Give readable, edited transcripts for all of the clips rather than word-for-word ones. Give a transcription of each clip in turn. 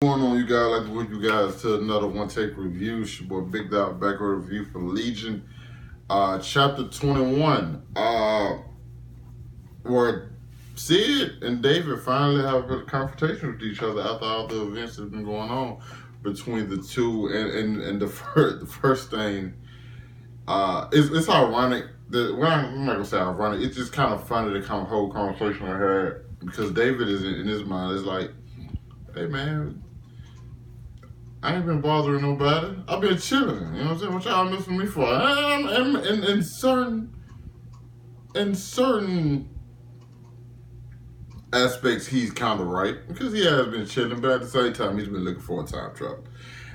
Going on, you guys? I'd like to welcome you guys to another one take review. It's your boy Big Dog back with a review for Legion, chapter 21, where Syd and David finally have a confrontation with each other after all the events that have been going on between the two. And the first thing, it's ironic that, well, I'm not gonna say ironic. It's just kind of funny the kind of whole conversation I had because David is in his mind is like, hey man, I ain't been bothering nobody. I've been chilling. You know what I'm saying? What y'all missing me for? In certain aspects, he's kind of right because he has been chilling, but at the same time, he's been looking for a time travel.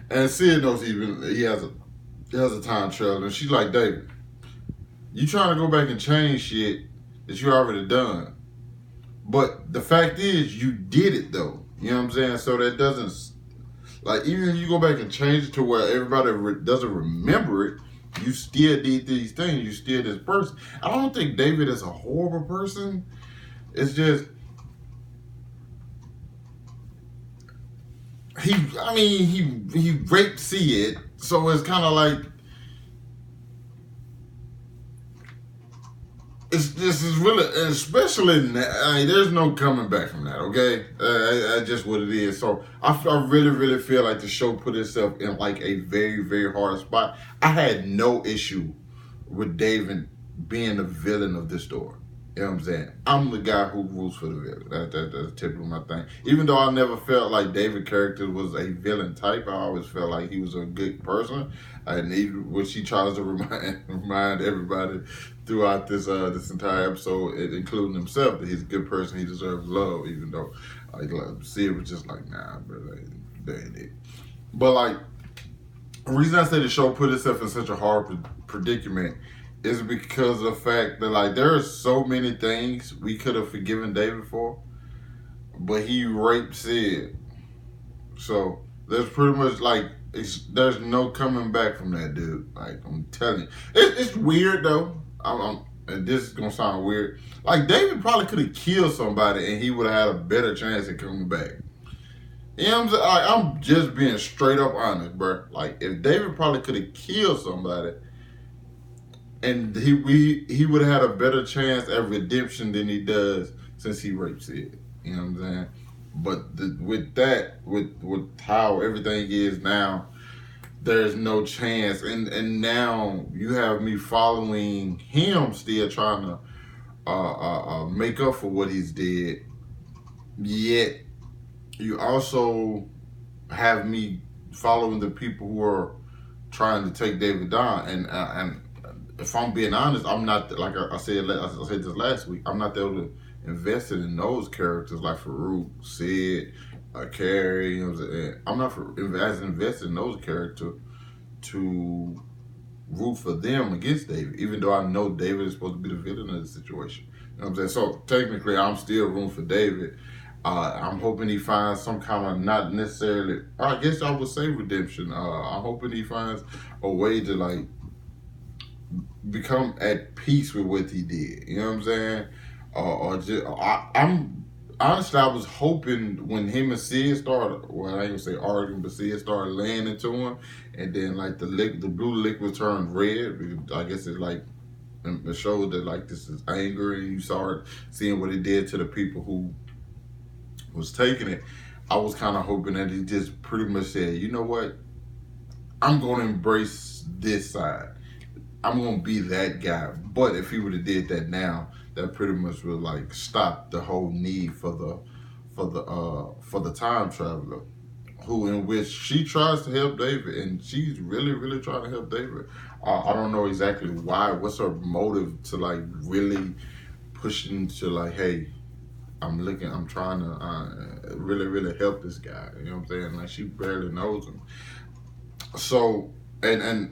And Sid knows he has a time travel, and she's like, David, you trying to go back and change shit that you already done. But the fact is, you did it though. You know what I'm saying? So that doesn't. Like, even if you go back and change it to where everybody doesn't remember it, you still did these things. You still this person. I don't think David is a horrible person. It's just he raped Sid, so it's kind of like this is really, especially now, I mean, there's no coming back from that. Okay, that's just what it is. So I really feel like the show put itself in like a very hard spot. I had no issue with David being the villain of this story. You know what I'm saying? I'm the guy who roots for the villain. That's typical my thing. Even though I never felt like David's character was a villain type, I always felt like he was a good person. And even which he tries to remind everybody throughout this entire episode, including himself, that he's a good person. He deserves love, even though like Sid was just like, nah, bro, that ain't it. But like, the reason I say the show put itself in such a hard predicament is because of the fact that like there are so many things we could have forgiven David for, but he raped Sid. So there's pretty much like there's no coming back from that dude. Like I'm telling you, it's weird though. And this is gonna sound weird. Like David probably could have killed somebody and he would have had a better chance of coming back. You know what I'm saying? Like, I'm just being straight up honest, bro. Like if David probably could have killed somebody, and he would have had a better chance at redemption than he does since he raped Sid. You know what I'm saying? But with how everything is now, there's no chance. And now you have me following him, still trying to make up for what he's did. Yet you also have me following the people who are trying to take David down. And if I'm being honest, I'm not, like I said this last week, I'm not able to invest in those characters like Farouk, Sid, Carrie. You know what I'm saying? I'm not as invested in those characters to root for them against David, even though I know David is supposed to be the villain of the situation. You know what I'm saying? So technically, I'm still rooting for David. I'm hoping he finds some kind of, not necessarily, I guess I would say redemption. I'm hoping he finds a way to like become at peace with what he did. You know what I'm saying? Or just I'm honestly, I was hoping when him and Sid started, well, I ain't gonna say arguing, but Sid started laying into him, and then like the blue liquid turned red. I guess it like it showed that like this is anger, and you started seeing what it did to the people who was taking it. I was kind of hoping that he just pretty much said, you know what, I'm gonna embrace this side. I'm gonna be that guy. But if he would have did that now, that pretty much would like stop the whole need for the time traveler, who in which she tries to help David, and she's really trying to help David. I don't know exactly why. What's her motive to like really pushing to like, hey, I'm trying to really help this guy. You know what I'm saying? Like she barely knows him. So and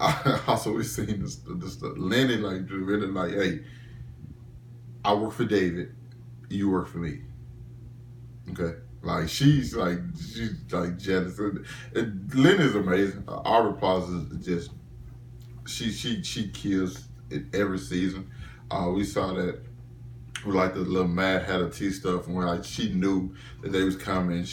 also we seen this Lenny like really like, hey, I work for David, you work for me. Okay. Like she's like jealous. And Lynn is amazing. Aubrey Plaza is just she kills it every season. We saw that with like the little Mad Hatter tea stuff, and where like she knew that they was coming.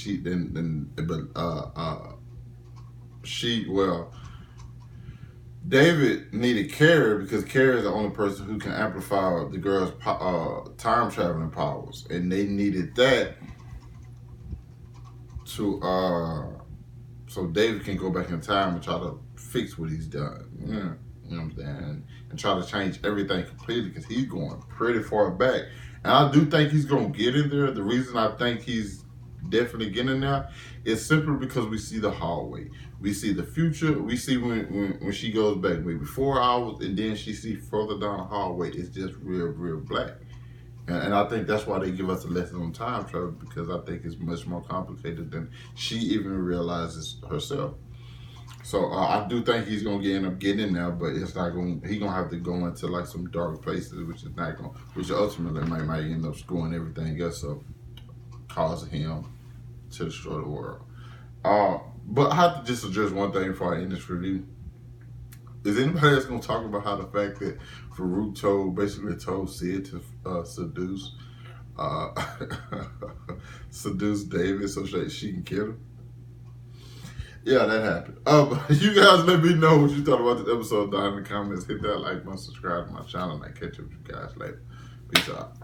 David needed Carrie because Carrie is the only person who can amplify the girl's time traveling powers, and they needed that to so David can go back in time and try to fix what he's done. Yeah, you know what I'm saying, and try to change everything completely because he's going pretty far back, and I do think he's gonna get in there. The reason I think he's definitely getting there is simply because we see the hallway, we see the future, we see when she goes back maybe 4 hours, and then she see further down the hallway it's just real black. And I think that's why they give us a lesson on time travel, because I think it's much more complicated than she even realizes herself. So I do think he's gonna end up getting in there, but it's not gonna. He gonna have to go into like some dark places, which is not gonna, which ultimately might end up screwing everything else up, causing him to destroy the world. But I have to just address one thing before I end this review. Is anybody else gonna talk about how the fact that Farouk basically told Syd to uh, seduce David so she can kill him? Yeah, that happened. You guys let me know what you thought about this episode down in the comments. Hit that like button, subscribe to my channel, and I'll catch up with you guys later. Peace out.